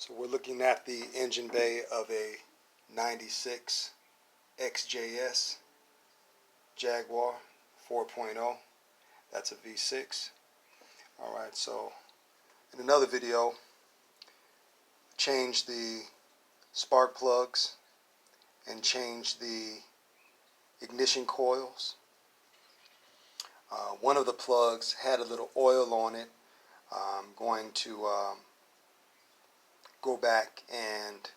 So we're looking at the engine bay of a 96 XJS Jaguar 4.0. That's a V6. Alright, so in another video, changed the spark plugs and changed the ignition coils. One of the plugs had a little oil on it. I'm going to go back and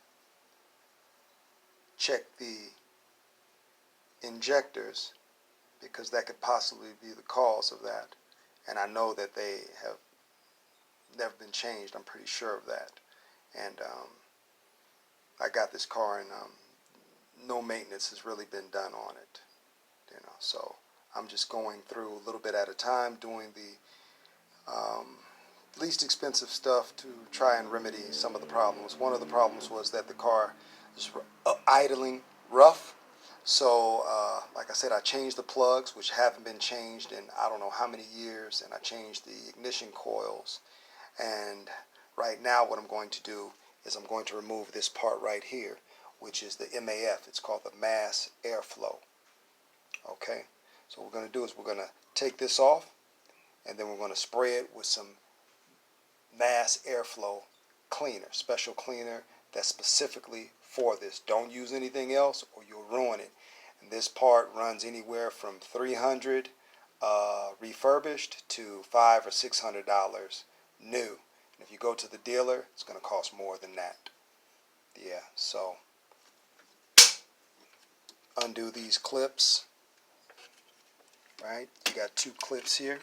check the injectors, because that could possibly be the cause of that, and I know that they have never been changed. I'm pretty sure of that. And I got this car and no maintenance has really been done on it, so I'm just going through a little bit at a time, doing the least expensive stuff to try and remedy some of the problems. One of the problems was that the car is idling rough. So like I said, I changed the plugs, which haven't been changed in I don't know how many years, and I changed the ignition coils. And right now what I'm going to do is I'm going to remove this part right here, which is the MAF. It's called the mass airflow. Okay, so what we're going to do is we're going to take this off, and then we're going to spray it with some mass airflow cleaner, special cleaner that's specifically for this. Don't use anything else or you'll ruin it. And this part runs anywhere from $300 refurbished to $500 or $600 new. And if you go to the dealer, it's going to cost more than that. Yeah, so undo these clips. Right, you got two clips here.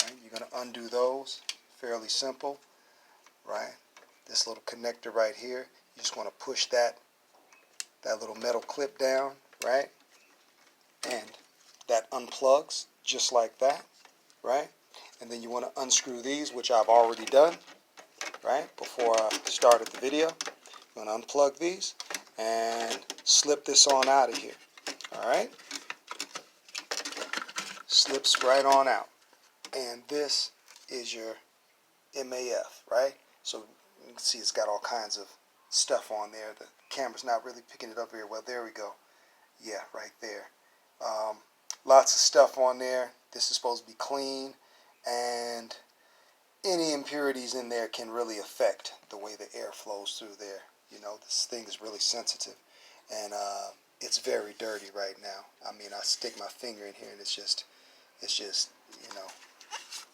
Right, you're going to undo those. Fairly simple. Right, this little connector right here, you just want to push that little metal clip down, right, and that unplugs just like that, right. And then you want to unscrew these, which I've already done, right, before I started the video. I'm going to unplug these and slip this on out of here. All right, slips right on out, and this is your MAF, right? So you can see it's got all kinds of stuff on there. The camera's not really picking it up very well. There we go. Yeah, right there. Lots of stuff on there. This is supposed to be clean, and any impurities in there can really affect the way the air flows through there. This thing is really sensitive, and it's very dirty right now. I mean, I stick my finger in here and it's just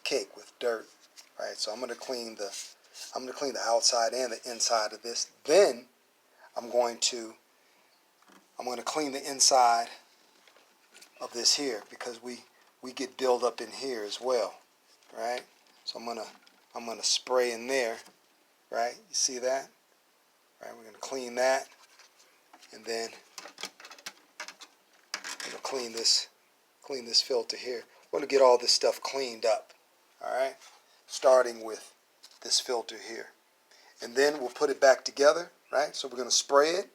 caked with dirt. Right, so I'm going to clean the outside and the inside of this. Then I'm going to clean the inside of this here, because we get buildup in here as well. Right, so I'm gonna spray in there. Right, you see that? Right, we're gonna clean that, and then I'm gonna clean this filter here. We're gonna get all this stuff cleaned up. All right, starting with this filter here, and then we'll put it back together. Right, so we're going to spray it.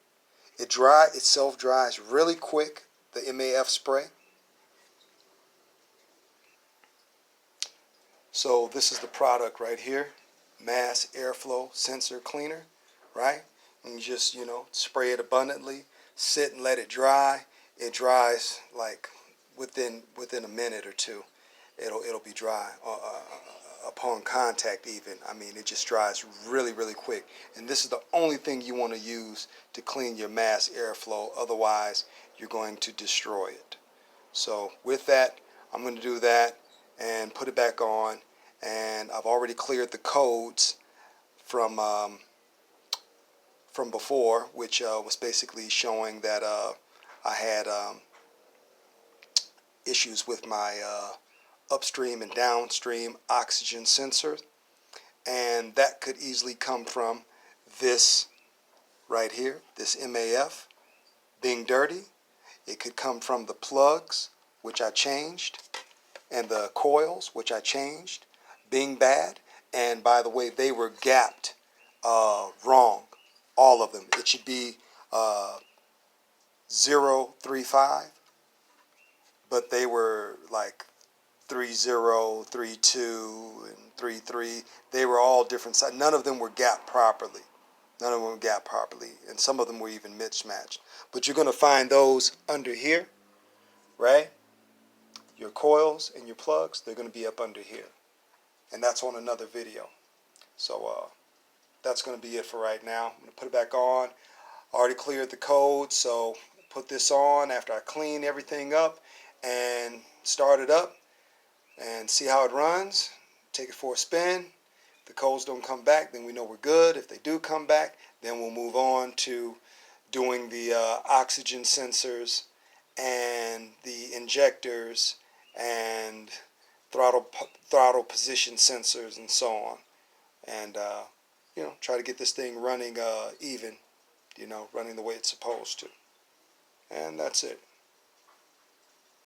It self dries really quick, the MAF spray. So this is the product right here, mass airflow sensor cleaner. Right, and you just spray it abundantly, sit and let it dry. It dries like within a minute or two. It'll be dry upon contact even. I mean, it just dries really, really quick. And this is the only thing you want to use to clean your mass airflow. Otherwise, you're going to destroy it. So with that, I'm going to do that and put it back on. And I've already cleared the codes from before, which was basically showing that I had issues with my upstream and downstream oxygen sensor, and that could easily come from this right here, this MAF being dirty. It could come from the plugs, which I changed, and the coils, which I changed, being bad. And by the way, they were gapped wrong, all of them. It should be 035, but they were like 30, 32, and 33. They were all different sizes. None of them were gapped properly. None of them gap properly, and some of them were even mismatched. But you're going to find those under here, right? Your coils and your plugs, they're going to be up under here. And that's on another video. So that's going to be it for right now. I'm going to put it back on. I already cleared the code, so put this on after I clean everything up and start it up and see how it runs. Take it for a spin. If the codes don't come back, then we know we're good. If they do come back, then we'll move on to doing the oxygen sensors and the injectors and throttle position sensors and so on. And try to get this thing running even, running the way it's supposed to. And that's it.